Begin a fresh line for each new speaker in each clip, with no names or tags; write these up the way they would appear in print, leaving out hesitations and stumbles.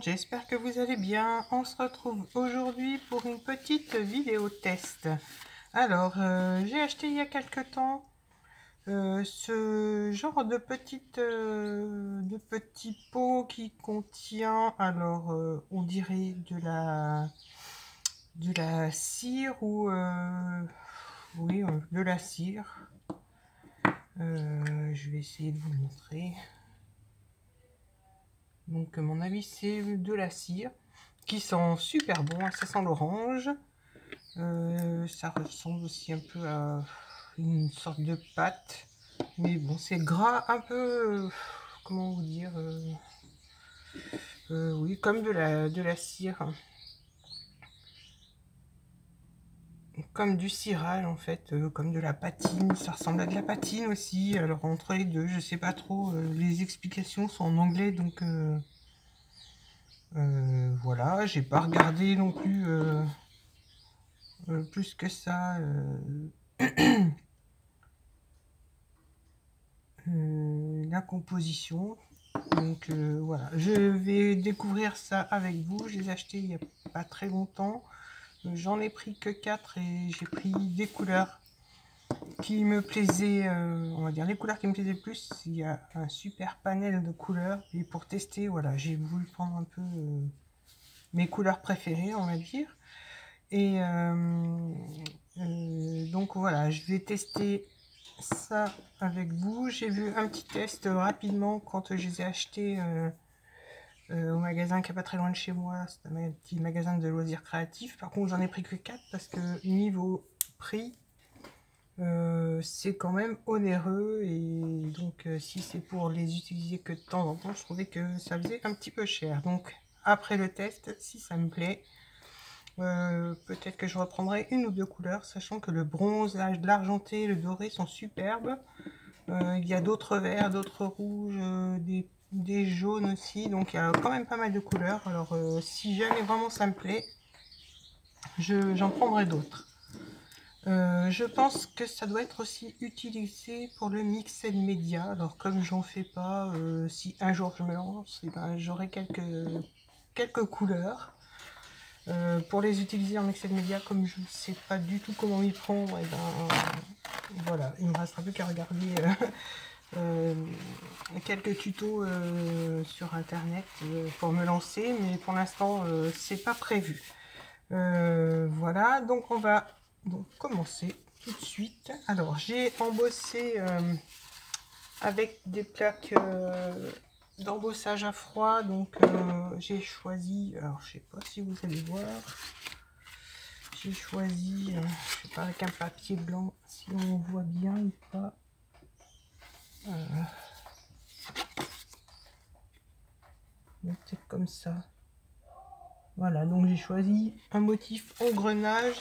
j'espère que vous allez bien. On se retrouve aujourd'hui pour une petite vidéo test. Alors, j'ai acheté il y a quelque temps ce genre de petit pot qui contient, alors, on dirait de la cire ou oui, de la cire. Je vais essayer de vous le montrer. Donc, à mon avis, c'est de la cire qui sent super bon. Ça sent l'orange. Ça ressemble aussi un peu à une sorte de pâte. Mais bon, c'est gras un peu. Comment vous dire oui, comme de la cire. Comme du cirage en fait, comme de la patine. Ça ressemble à de la patine aussi. Alors, entre les deux, je sais pas trop. Les explications sont en anglais donc. Voilà, j'ai pas regardé non plus plus que ça la composition. Donc voilà, je vais découvrir ça avec vous. Je les ai achetés il n'y a pas très longtemps. J'en ai pris que 4 et j'ai pris des couleurs qui me plaisaient, on va dire les couleurs qui me plaisaient le plus. Il y a un super panel de couleurs et pour tester, voilà, j'ai voulu prendre un peu mes couleurs préférées, on va dire. Et donc voilà, je vais tester ça avec vous. J'ai vu un petit test rapidement quand je les ai achetés au magasin qui n'est pas très loin de chez moi. C'est un petit magasin de loisirs créatifs. Par contre, j'en ai pris que 4 parce que niveau prix, c'est quand même onéreux. Et donc, si c'est pour les utiliser que de temps en temps, je trouvais que ça faisait un petit peu cher. Donc, après le test, si ça me plaît, peut-être que je reprendrai une ou deux couleurs, sachant que le bronze, l'argenté et le doré sont superbes. Il y a d'autres verts, d'autres rouges, des jaunes aussi, donc il y a quand même pas mal de couleurs. Alors si jamais vraiment ça me plaît, j'en prendrai d'autres. Je pense que ça doit être aussi utilisé pour le mixed media. Alors comme j'en fais pas, si un jour je me lance, eh ben, j'aurai quelques couleurs. Pour les utiliser en mixed media, comme je ne sais pas du tout comment m'y prendre, et ben voilà, il me restera plus qu'à regarder quelques tutos sur internet pour me lancer, mais pour l'instant c'est pas prévu. Voilà, donc on va donc commencer tout de suite. Alors j'ai embossé avec des plaques d'embossage à froid, donc j'ai choisi, alors je sais pas si vous allez voir, j'ai choisi, je sais pas, avec un papier blanc, si on voit bien ou pas. Peut-être comme ça. Voilà, donc j'ai choisi un motif engrenage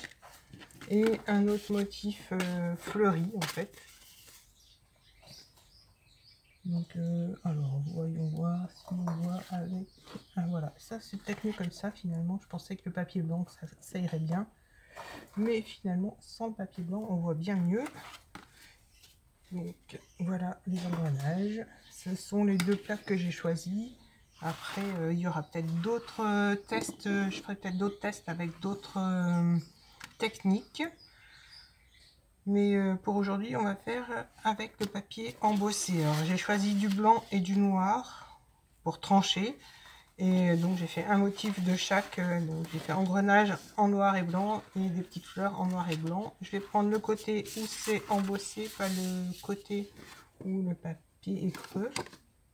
et un autre motif fleuri en fait. Donc, alors voyons voir si on voit avec. Ah, voilà, ça c'est peut-être mieux comme ça finalement. Je pensais que le papier blanc ça irait bien, mais finalement sans le papier blanc on voit bien mieux. Donc voilà les engrenages. Ce sont les deux plaques que j'ai choisies. Après il y aura peut-être d'autres tests. Je ferai peut-être d'autres tests avec d'autres techniques. Mais pour aujourd'hui, on va faire avec le papier embossé. Alors j'ai choisi du blanc et du noir pour trancher. Et donc j'ai fait un motif de chaque. Donc j'ai fait engrenage en noir et blanc et des petites fleurs en noir et blanc. Je vais prendre le côté où c'est embossé, pas le côté où le papier est creux.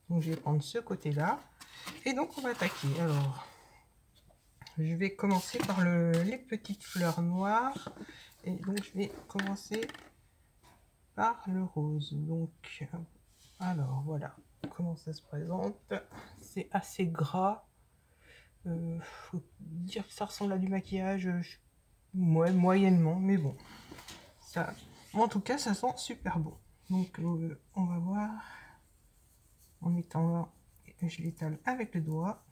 Donc je vais prendre ce côté-là. Et donc on va attaquer. Alors je vais commencer par les petites fleurs noires. Et donc je vais commencer par le rose. Donc alors voilà comment ça se présente. C'est assez gras. Faut dire que ça ressemble à du maquillage, ouais, moyennement, mais bon, ça, en tout cas, ça sent super bon. Donc, on va voir en étant, je l'étale avec le doigt.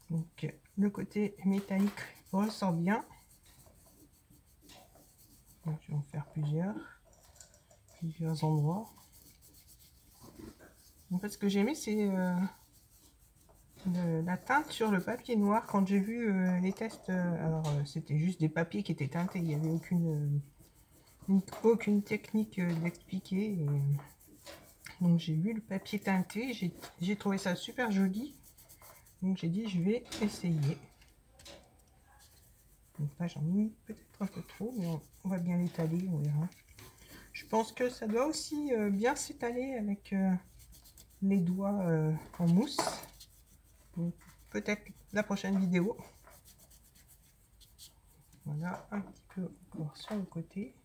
Donc, le côté métallique ressort bien. Donc, je vais en faire plusieurs endroits. En fait, ce que j'ai aimé, c'est la teinte sur le papier noir. Quand j'ai vu les tests, alors c'était juste des papiers qui étaient teintés, il n'y avait aucune technique d'expliquer. Donc j'ai vu le papier teinté, j'ai trouvé ça super joli. Donc j'ai dit je vais essayer. Donc là j'en ai mis peut-être un peu trop, mais on va bien l'étaler, on verra. Je pense que ça doit aussi bien s'étaler avec les doigts en mousse. Peut-être la prochaine vidéo. Voilà, un petit peu encore sur le côté.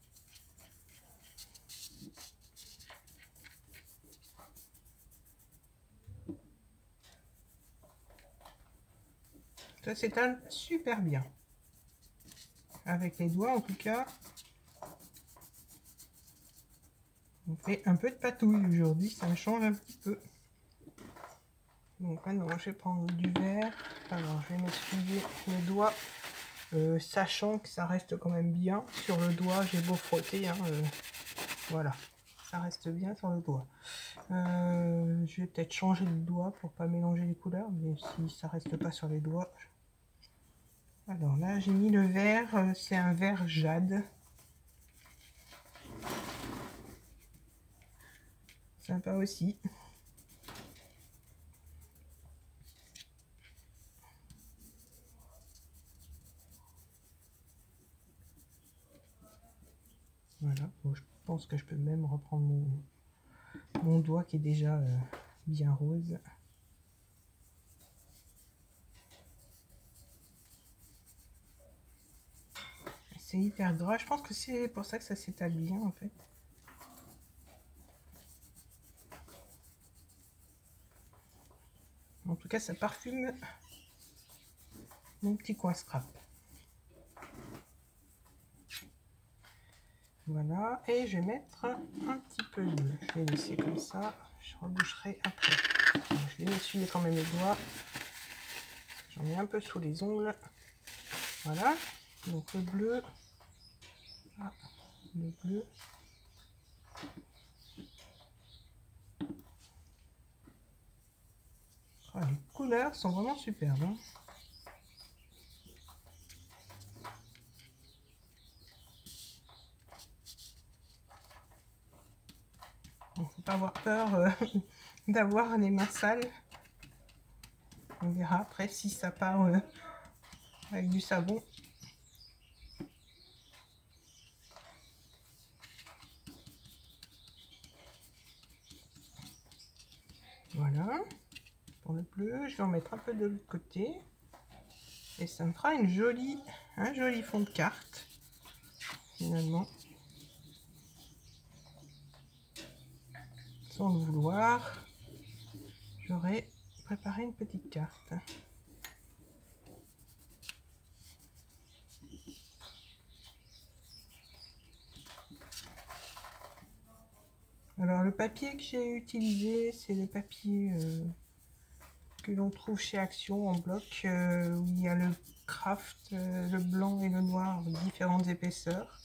Ça s'étale super bien. Avec les doigts en tout cas. On fait un peu de patouille aujourd'hui, ça me change un petit peu. Donc maintenant je vais prendre du verre. Alors je vais m'essuyer les doigts, sachant que ça reste quand même bien sur le doigt. J'ai beau frotter, hein, voilà, ça reste bien sur le doigt. Je vais peut-être changer de doigt pour pas mélanger les couleurs, mais si ça reste pas sur les doigts. Alors là j'ai mis le vert, c'est un vert jade. Sympa aussi. Voilà, bon, je pense que je peux même reprendre mon doigt qui est déjà bien rose. C'est hyper gras, je pense que c'est pour ça que ça s'étale bien en fait. En tout cas ça parfume mon petit coin scrap. Voilà, et je vais mettre un petit peu d'huile. Je vais laisser comme ça, je reboucherai après. Donc, je vais essuyer quand même les doigts. J'en ai un peu sous les ongles. Voilà, donc le bleu. Ah, le bleu. Oh, les couleurs sont vraiment superbes. Hein. Il ne faut pas avoir peur d'avoir les mains sales. On verra après si ça part avec du savon. Voilà. Pour le bleu, je vais en mettre un peu de l'autre côté. Et ça me fera un joli fond de carte. Finalement. Sans le vouloir, j'aurais préparé une petite carte. Alors le papier que j'ai utilisé, c'est le papier que l'on trouve chez Action en bloc, où il y a le craft, le blanc et le noir, différentes épaisseurs.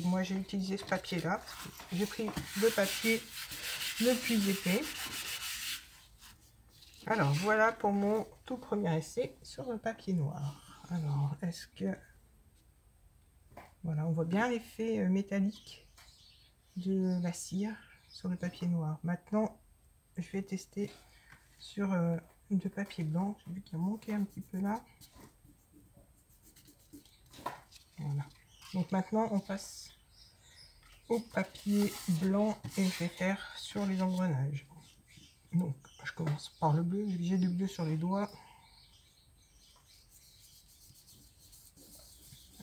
Moi j'ai utilisé ce papier là, j'ai pris le papier le plus épais. Alors voilà pour mon tout premier essai sur le papier noir. Alors est-ce que... Voilà, on voit bien l'effet métallique de la cire sur le papier noir. Maintenant, je vais tester sur le papier blanc. J'ai vu qu'il a manqué un petit peu là. Voilà. Donc maintenant, on passe au papier blanc et je vais faire sur les engrenages. Donc, je commence par le bleu. J'ai du bleu sur les doigts.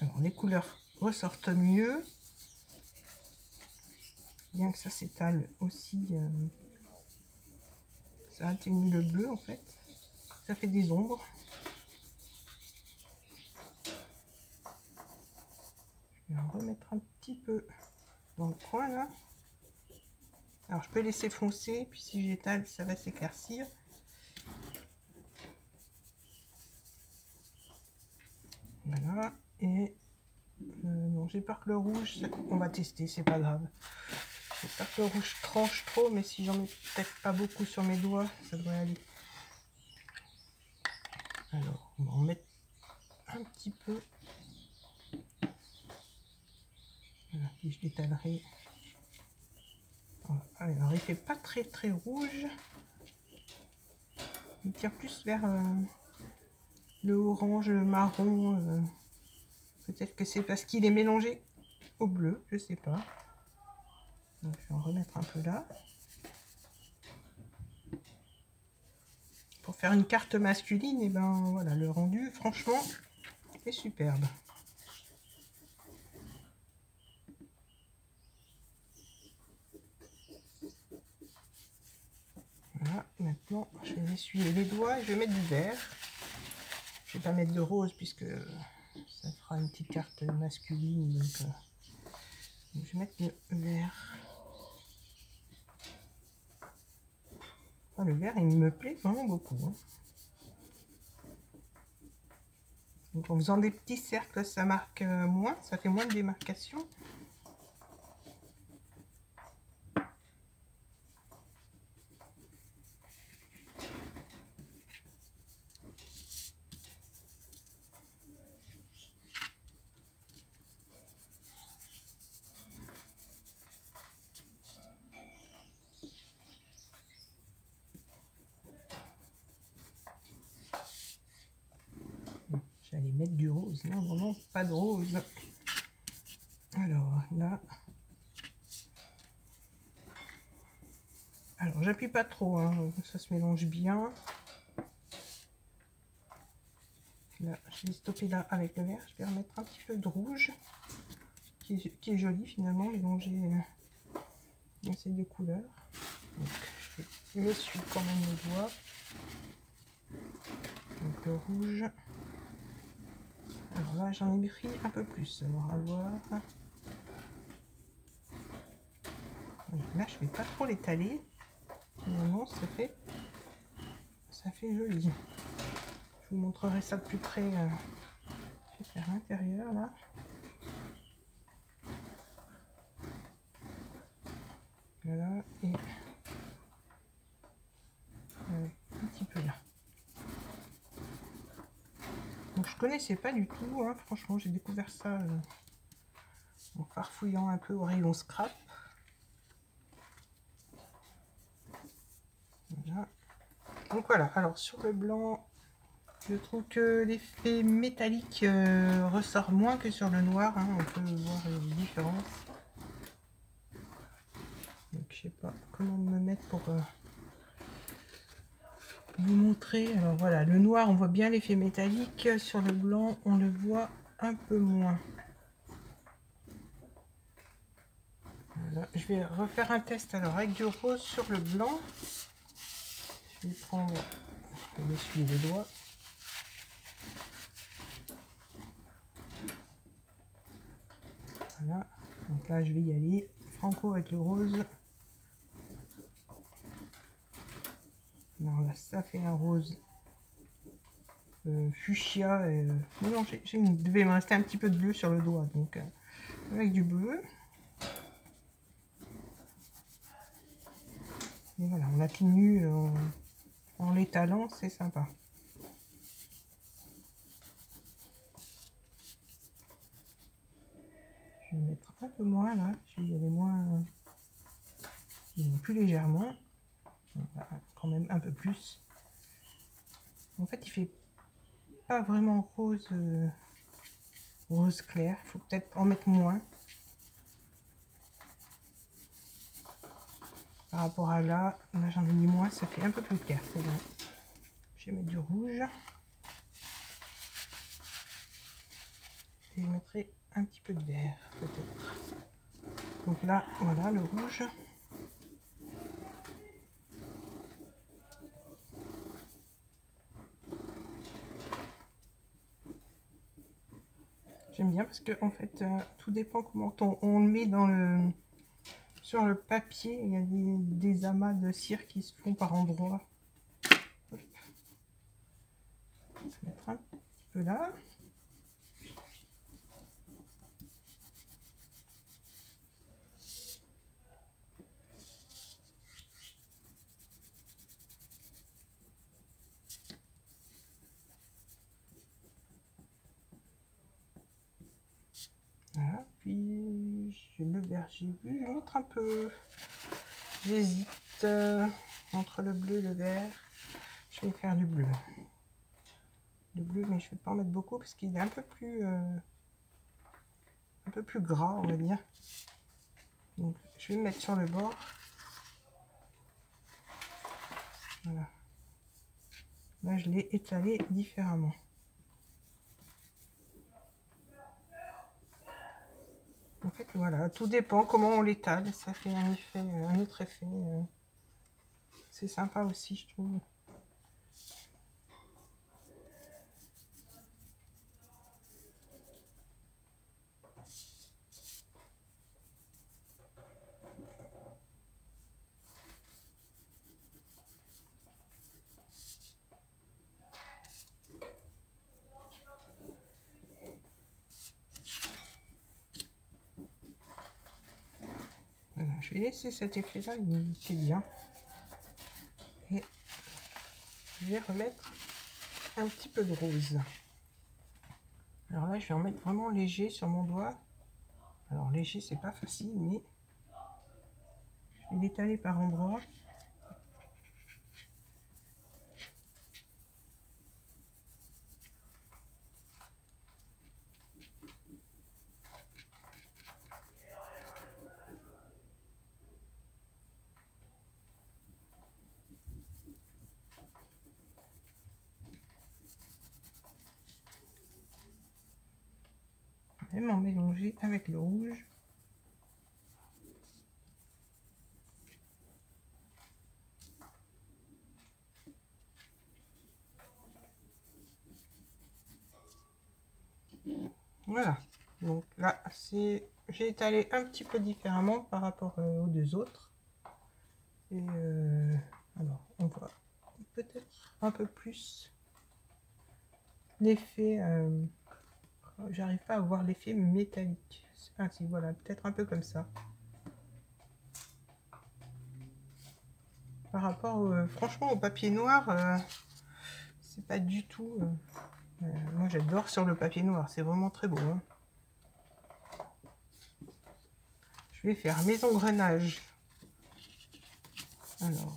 Alors, les couleurs ressortent mieux. Bien que ça s'étale aussi, ça atténue le bleu en fait. Ça fait des ombres. Je vais en remettre un petit peu dans le coin là. Alors je peux laisser foncer, puis si j'étale, ça va s'éclaircir. Voilà. Et non, j'ai peur que le rouge, on va tester, c'est pas grave. J'espère que le rouge tranche trop, mais si j'en mets peut-être pas beaucoup sur mes doigts, ça devrait aller. Alors, on va en mettre un petit peu. Voilà, puis je l'étalerai. Alors, il fait pas très rouge. Il tire plus vers le orange, le marron. Peut-être que c'est parce qu'il est mélangé au bleu, je sais pas. Donc, je vais en remettre un peu là. Pour faire une carte masculine, et ben voilà, le rendu, franchement, est superbe. Voilà, maintenant je vais essuyer les doigts et je vais mettre du vert. Je vais pas mettre de rose puisque ça fera une petite carte masculine. Donc je vais mettre le vert. Ah, le vert, il me plaît vraiment beaucoup. Hein. Donc en faisant des petits cercles, ça marque moins, ça fait moins de démarcation. J'allais mettre du rose. Non, non, non, pas de rose. Alors là. Alors j'appuie pas trop, hein, ça se mélange bien. Là, je vais stopper là avec le vert. Je vais remettre un petit peu de rouge, qui est joli finalement, mélanger ces deux couleurs. Donc, je m'essuie quand même les doigts. Donc le rouge. Alors là, j'en ai pris un peu plus. Alors à voir. Là, je vais pas trop l'étaler. Finalement, ça fait joli. Je vous montrerai ça de plus près. Je vais faire l'intérieur là. Voilà, et un petit peu là. Donc je connaissais pas du tout, hein. Franchement j'ai découvert ça en farfouillant un peu au rayon scrap. Voilà. Donc voilà, alors sur le blanc, je trouve que l'effet métallique ressort moins que sur le noir, hein. On peut voir les différences. Donc je sais pas comment me mettre pour vous montrer. Alors voilà, le noir on voit bien l'effet métallique, sur le blanc on le voit un peu moins. Voilà, je vais refaire un test alors avec du rose sur le blanc. Je vais prendre, je vais essuyer les doigts. Voilà, donc là je vais y aller franco avec le rose. Alors là ça fait un rose fuchsia. Non, il devait me rester un petit peu de bleu sur le doigt, donc avec du bleu. Et voilà, on atténue en l'étalant, c'est sympa. Je vais mettre un peu moins là, je vais y aller moins, plus légèrement. Voilà, quand même un peu plus. En fait, il fait pas vraiment rose, rose clair. Il faut peut-être en mettre moins. Par rapport à là j'en ai mis moins, ça fait un peu plus clair. C'est bon. Je vais mettre du rouge. Et je mettrai un petit peu de vert, peut-être. Donc là, voilà le rouge. J'aime bien parce que en fait, tout dépend comment on le met dans sur le papier. Il y a des amas de cire qui se font par endroits. Hop. On va mettre un petit peu là. Voilà, puis j'ai le vert, j'ai vu, je montre un peu. J'hésite entre le bleu et le vert. Je vais faire du bleu. Le bleu, mais je vais pas en mettre beaucoup parce qu'il est un peu plus gras, on va dire. Donc, je vais me mettre sur le bord. Voilà. Là, je l'ai étalé différemment. En fait, voilà, tout dépend comment on l'étale. Ça fait un effet, un autre effet. C'est sympa aussi, je trouve. Voilà, je vais laisser cet effet-là, il est bien. Et je vais remettre un petit peu de rose. Alors là, je vais en mettre vraiment léger sur mon doigt. Alors léger, c'est pas facile, mais je vais l'étaler par endroits. Même en mélanger avec le rouge. Voilà, donc là, c'est j'ai étalé un petit peu différemment par rapport aux deux autres. Et alors, on voit peut-être un peu plus l'effet. J'arrive pas à voir l'effet métallique. Ah si, voilà, peut-être un peu comme ça. Par rapport, franchement, au papier noir, c'est pas du tout. Moi, j'adore sur le papier noir, c'est vraiment très beau. Hein. Je vais faire mes engrenages. Alors,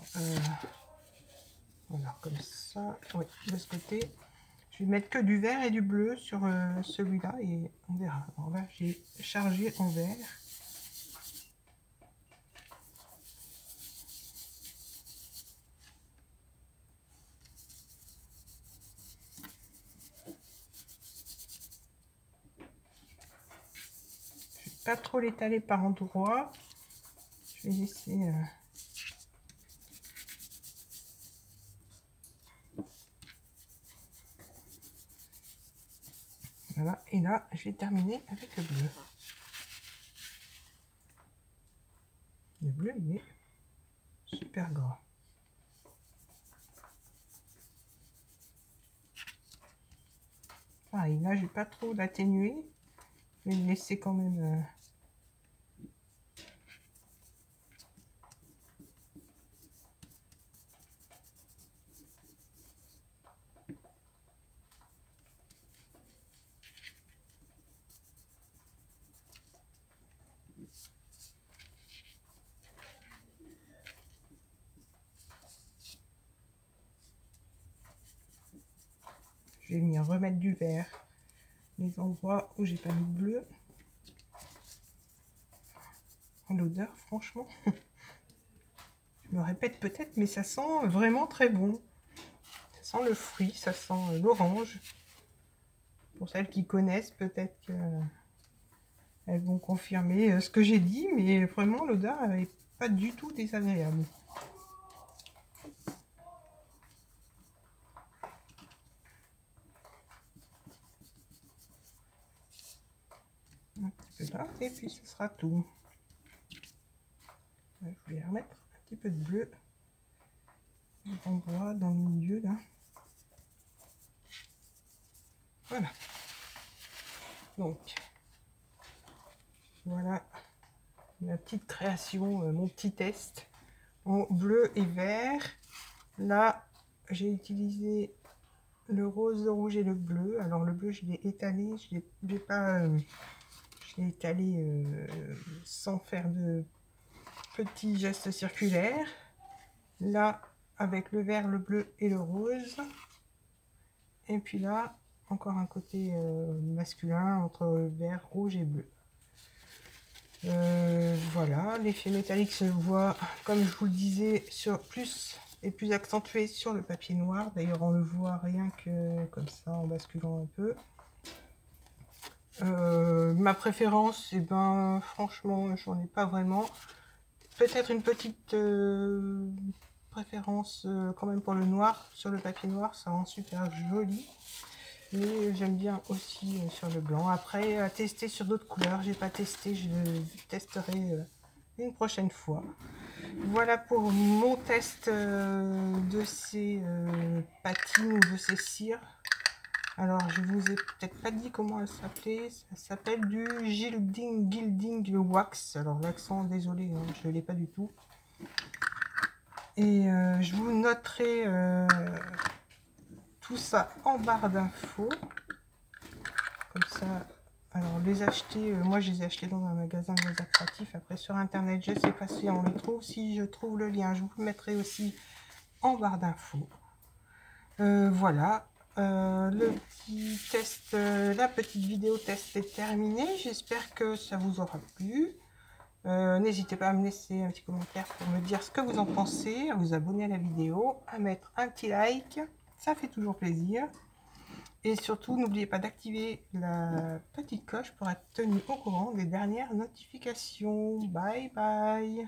voilà, comme ça. Oui, de ce côté. Je vais mettre que du vert et du bleu sur celui-là et on verra. Alors là, j'ai chargé en vert. Je vais pas trop l'étaler par endroits. Je vais laisser... Voilà, et là, je vais terminer avec le bleu. Le bleu, il est super gras. Pareil, là, je vais pas trop l'atténuer. Je vais le laisser quand même... Je vais venir remettre du vert. Les endroits où j'ai pas mis de bleu. L'odeur, franchement, je me répète peut-être, mais ça sent vraiment très bon. Ça sent le fruit, ça sent l'orange. Pour celles qui connaissent, peut-être qu'elles vont confirmer ce que j'ai dit, mais vraiment l'odeur n'est pas du tout désagréable. Un petit peu là, et puis ce sera tout. Je vais remettre un petit peu de bleu. On voit dans le milieu là. Voilà. Donc, voilà ma petite création, mon petit test en bleu et vert. Là, j'ai utilisé le rose, le rouge et le bleu. Alors le bleu, je l'ai étalé, je l'ai étaler sans faire de petits gestes circulaires. Là, avec le vert, le bleu et le rose. Et puis là, encore un côté masculin entre vert, rouge et bleu. Voilà, l'effet métallique se voit, comme je vous le disais, plus accentué sur le papier noir. D'ailleurs, on le voit rien que comme ça, en basculant un peu. Ma préférence, et ben, franchement, j'en ai pas vraiment. Peut-être une petite préférence quand même pour le noir. Sur le papier noir, ça rend super joli. Et j'aime bien aussi sur le blanc. Après, à tester sur d'autres couleurs. J'ai pas testé, je testerai une prochaine fois. Voilà pour mon test de ces patines ou de ces cires. Alors, je vous ai peut-être pas dit comment elle s'appelait. Ça s'appelle du Gilding Wax. Alors, l'accent, désolé, hein, je ne l'ai pas du tout. Et je vous noterai tout ça en barre d'infos. Comme ça, alors les acheter, moi je les ai achetés dans un magasin de créatifs. Après, sur internet, je ne sais pas si on les trouve. Si je trouve le lien, je vous le mettrai aussi en barre d'infos. Voilà. Le petit test, la petite vidéo test est terminée. J'espère que ça vous aura plu. N'hésitez pas à me laisser un petit commentaire pour me dire ce que vous en pensez, à vous abonner à la vidéo, à mettre un petit like, ça fait toujours plaisir. Et surtout, n'oubliez pas d'activer la petite cloche pour être tenu au courant des dernières notifications. Bye bye!